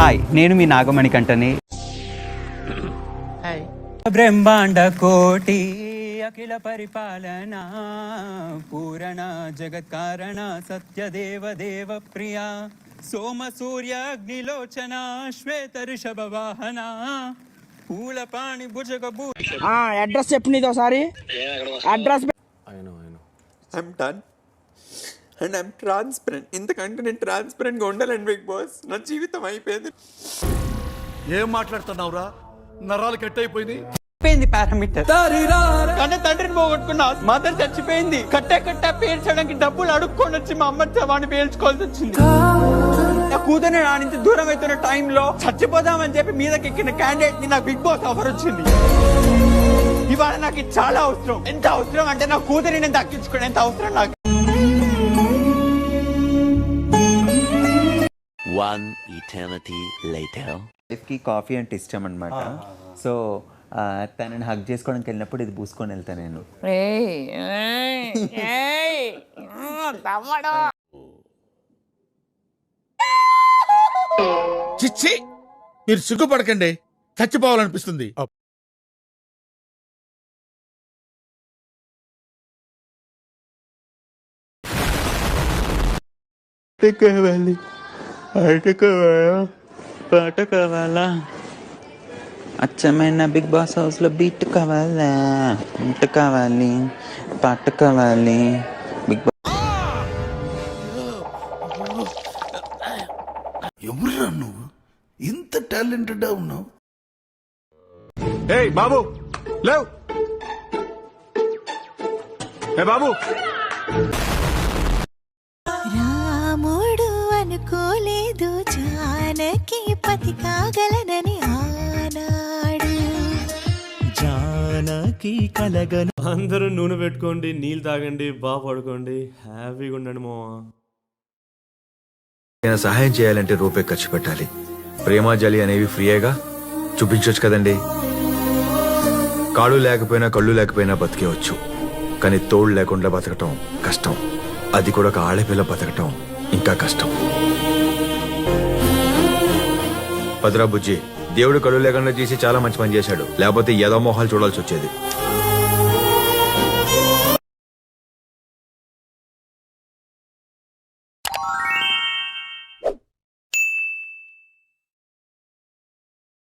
Hi, నేను మీ నాగమణి కంటని. బ్రహ్మాండ కోటి అఖిల పరిపాలన పూరణ జగత్కారణ సత్యదేవ దేవ ప్రియ సోమ సూర్య అగ్నిలోచన శ్వేత ఋషభ వాహన పూల పాణి భుజగ అడ్రస్ చెప్పు నీతో ఒకసారి address. I'm done and I'm transparent. ఇంతకంటే నేను ట్రాన్స్పరెంట్గా ఉండాలండి బిగ్ బాస్. నా జీవితం అయిపోయింది. ఏం మాట్లాడుతున్నావురా? నరాలు కట్ అయిపోయింది. పారామీటర్ కన్న తండ్రిని పోగొట్టుకున్నా, మదర్ చచ్చిపోయింది. కట్ట పేర్చడానికి డబ్బులు అడుక్కొని వచ్చి మా అమ్మ వాడిని పేర్చుకోవాల్సి వచ్చింది. నా కూతురు నా నుంచి దూరం అవుతున్న టైంలో చచ్చిపోదామని చెప్పి మీదకి ఎక్కిన క్యాండిడేట్ ని నాకు బిగ్ బాస్ ఆఫర్ వచ్చింది. ఇవాళ నాకు ఇది చాలా అవసరం. ఎంత అవసరం అంటే నా కూతురిని నేను దక్కించుకోవడం ఎంత అవసరం నాకు. One eternity later. కి కాఫీ అంటే ఇష్టం అనమాట. సో తనని హగ్ చేసుకోవడానికి వెళ్ళినప్పుడు ఇది పూసుకొని వెళ్తా నేను. చిచ్చి, మీరు సిగ్గుపడకండి, చచ్చిపోవాలనిపిస్తుంది. కావాలి, ఆట కావాలా, పాట కావాలా, అచ్చమైన బిగ్ బాస్ హౌస్ లో బీట్ కావాలా, ఇంట కావాలి, పాట కావాలి. బిగ్ బాస్ ఎవరురా నువ్వు? ఇంత టాలెంటెడ్ ఉన్నావు? ఏయ్ బాబు లేవ్. ఏ బాబు, రాముడు అనుకోలేదు జానకి పతి కాగలనని ఆనాడు. జానకి కలగను. అందరూ నూనె పెట్టుకోండి, నీళ్ళు తాగండి, బాగా పడుకోండి, హ్యాపీగా ఉండండి మావా. సహాయం చేయాలంటే రూపే ఖర్చు పెట్టాలి. ప్రేమ జలి అనేవి ఫ్రీయేగా చూపించవచ్చు కదండి. కాళ్ళు లేకపోయినా కళ్ళు లేకపోయినా బతికేవచ్చు, కానీ తోడు లేకుండా బతకటం కష్టం. అది కూడా ఒక ఆడపిల్ల బతకటం ఇంకా కష్టం. పదరా బుజ్జి, దేవుడు కళ్ళు లేకుండా చేసి చాలా మంచి పని చేశాడు. లేకపోతే ఏదో మొహాలు చూడాల్సి వచ్చేది.